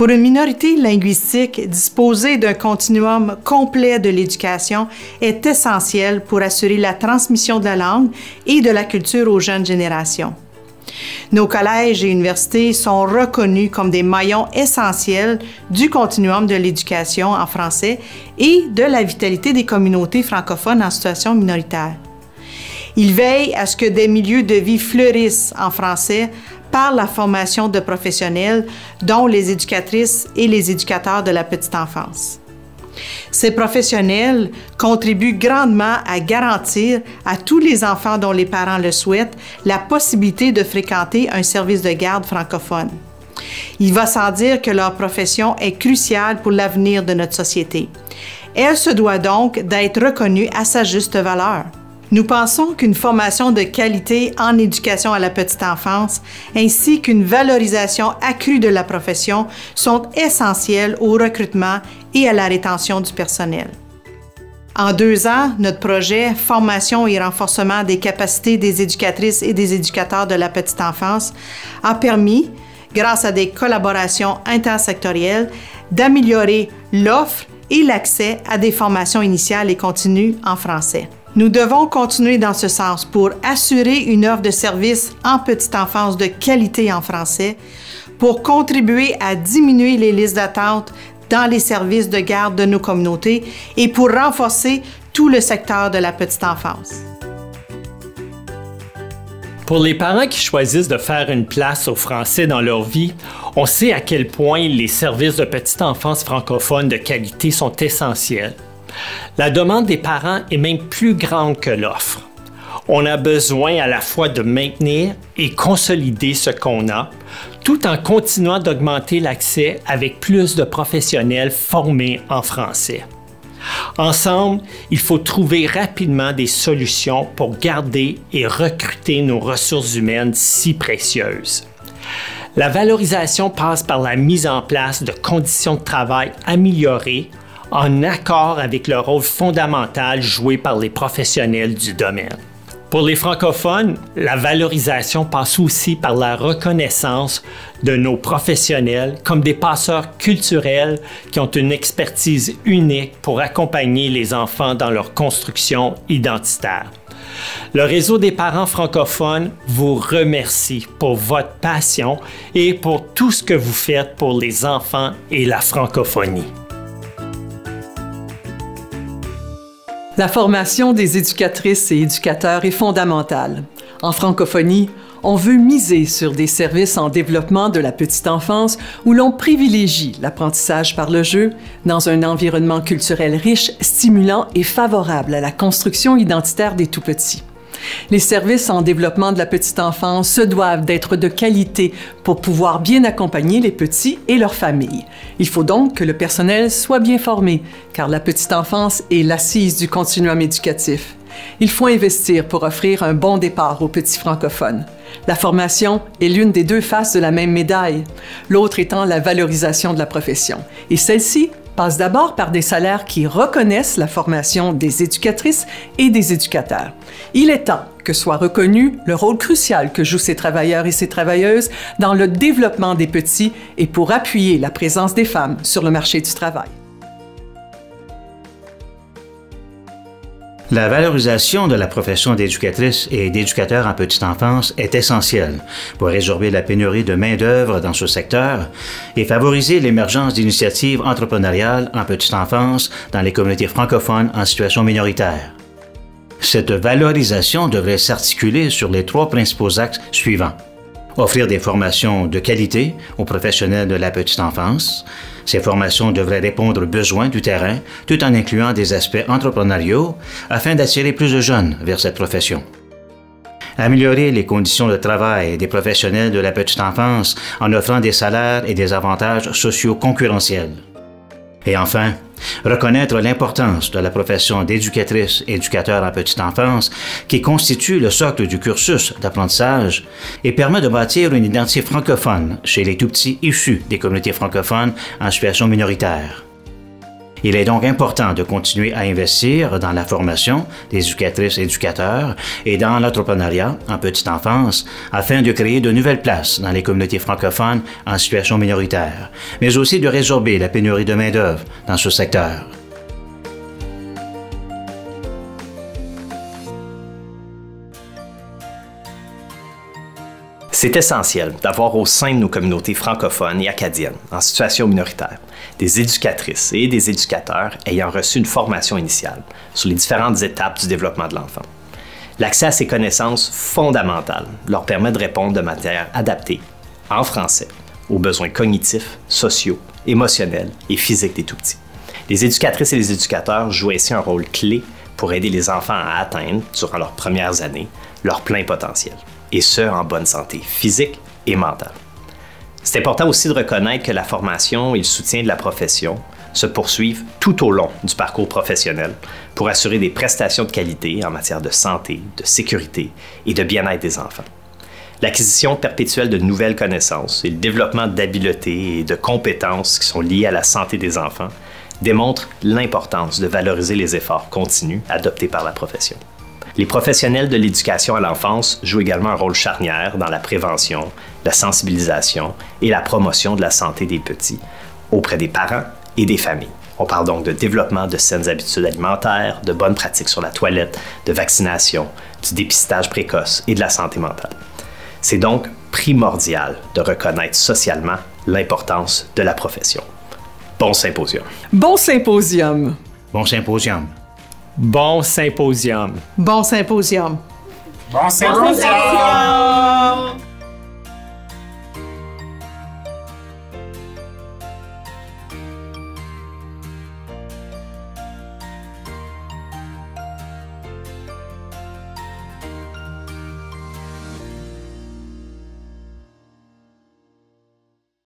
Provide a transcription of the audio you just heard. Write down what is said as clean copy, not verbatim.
Pour une minorité linguistique, disposer d'un continuum complet de l'éducation est essentiel pour assurer la transmission de la langue et de la culture aux jeunes générations. Nos collèges et universités sont reconnus comme des maillons essentiels du continuum de l'éducation en français et de la vitalité des communautés francophones en situation minoritaire. Ils veillent à ce que des milieux de vie fleurissent en français par la formation de professionnels, dont les éducatrices et les éducateurs de la petite enfance. Ces professionnels contribuent grandement à garantir à tous les enfants dont les parents le souhaitent la possibilité de fréquenter un service de garde francophone. Il va sans dire que leur profession est cruciale pour l'avenir de notre société. Elle se doit donc d'être reconnue à sa juste valeur. Nous pensons qu'une formation de qualité en éducation à la petite enfance ainsi qu'une valorisation accrue de la profession sont essentielles au recrutement et à la rétention du personnel. En 2 ans, notre projet Formation et renforcement des capacités des éducatrices et des éducateurs de la petite enfance a permis, grâce à des collaborations intersectorielles, d'améliorer l'offre et l'accès à des formations initiales et continues en français. Nous devons continuer dans ce sens pour assurer une offre de services en petite enfance de qualité en français, pour contribuer à diminuer les listes d'attente dans les services de garde de nos communautés et pour renforcer tout le secteur de la petite enfance. Pour les parents qui choisissent de faire une place au français dans leur vie, on sait à quel point les services de petite enfance francophone de qualité sont essentiels. La demande des parents est même plus grande que l'offre. On a besoin à la fois de maintenir et consolider ce qu'on a, tout en continuant d'augmenter l'accès avec plus de professionnels formés en français. Ensemble, il faut trouver rapidement des solutions pour garder et recruter nos ressources humaines si précieuses. La valorisation passe par la mise en place de conditions de travail améliorées en accord avec le rôle fondamental joué par les professionnels du domaine. Pour les francophones, la valorisation passe aussi par la reconnaissance de nos professionnels comme des passeurs culturels qui ont une expertise unique pour accompagner les enfants dans leur construction identitaire. Le Réseau des parents francophones vous remercie pour votre passion et pour tout ce que vous faites pour les enfants et la francophonie. La formation des éducatrices et éducateurs est fondamentale. En francophonie, on veut miser sur des services en développement de la petite enfance où l'on privilégie l'apprentissage par le jeu dans un environnement culturel riche, stimulant et favorable à la construction identitaire des tout-petits. Les services en développement de la petite enfance se doivent d'être de qualité pour pouvoir bien accompagner les petits et leurs familles. Il faut donc que le personnel soit bien formé, car la petite enfance est l'assise du continuum éducatif. Il faut investir pour offrir un bon départ aux petits francophones. La formation est l'une des 2 faces de la même médaille, l'autre étant la valorisation de la profession. Et celle-ci passe d'abord par des salaires qui reconnaissent la formation des éducatrices et des éducateurs. Il est temps que soit reconnu le rôle crucial que jouent ces travailleurs et ces travailleuses dans le développement des petits et pour appuyer la présence des femmes sur le marché du travail. La valorisation de la profession d'éducatrice et d'éducateur en petite enfance est essentielle pour résorber la pénurie de main-d'œuvre dans ce secteur et favoriser l'émergence d'initiatives entrepreneuriales en petite enfance dans les communautés francophones en situation minoritaire. Cette valorisation devrait s'articuler sur les 3 principaux axes suivants. Offrir des formations de qualité aux professionnels de la petite enfance. Ces formations devraient répondre aux besoins du terrain tout en incluant des aspects entrepreneuriaux afin d'attirer plus de jeunes vers cette profession. Améliorer les conditions de travail des professionnels de la petite enfance en offrant des salaires et des avantages sociaux concurrentiels. Et enfin, reconnaître l'importance de la profession d'éducatrice et éducateur en petite enfance qui constitue le socle du cursus d'apprentissage et permet de bâtir une identité francophone chez les tout-petits issus des communautés francophones en situation minoritaire. Il est donc important de continuer à investir dans la formation des éducatrices et éducateurs et dans l'entrepreneuriat en petite enfance afin de créer de nouvelles places dans les communautés francophones en situation minoritaire, mais aussi de résorber la pénurie de main-d'œuvre dans ce secteur. C'est essentiel d'avoir au sein de nos communautés francophones et acadiennes en situation minoritaire des éducatrices et des éducateurs ayant reçu une formation initiale sur les différentes étapes du développement de l'enfant. L'accès à ces connaissances fondamentales leur permet de répondre de manière adaptée, en français, aux besoins cognitifs, sociaux, émotionnels et physiques des tout-petits. Les éducatrices et les éducateurs jouent ainsi un rôle clé pour aider les enfants à atteindre, durant leurs premières années, leur plein potentiel, et ce, en bonne santé physique et mentale. C'est important aussi de reconnaître que la formation et le soutien de la profession se poursuivent tout au long du parcours professionnel pour assurer des prestations de qualité en matière de santé, de sécurité et de bien-être des enfants. L'acquisition perpétuelle de nouvelles connaissances et le développement d'habiletés et de compétences qui sont liées à la santé des enfants démontrent l'importance de valoriser les efforts continus adoptés par la profession. Les professionnels de l'éducation à l'enfance jouent également un rôle charnière dans la prévention, la sensibilisation et la promotion de la santé des petits auprès des parents et des familles. On parle donc de développement de saines habitudes alimentaires, de bonnes pratiques sur la toilette, de vaccination, du dépistage précoce et de la santé mentale. C'est donc primordial de reconnaître socialement l'importance de la profession. Bon symposium. Bon symposium. Bon symposium. Bon symposium. Bon symposium. Bon symposium.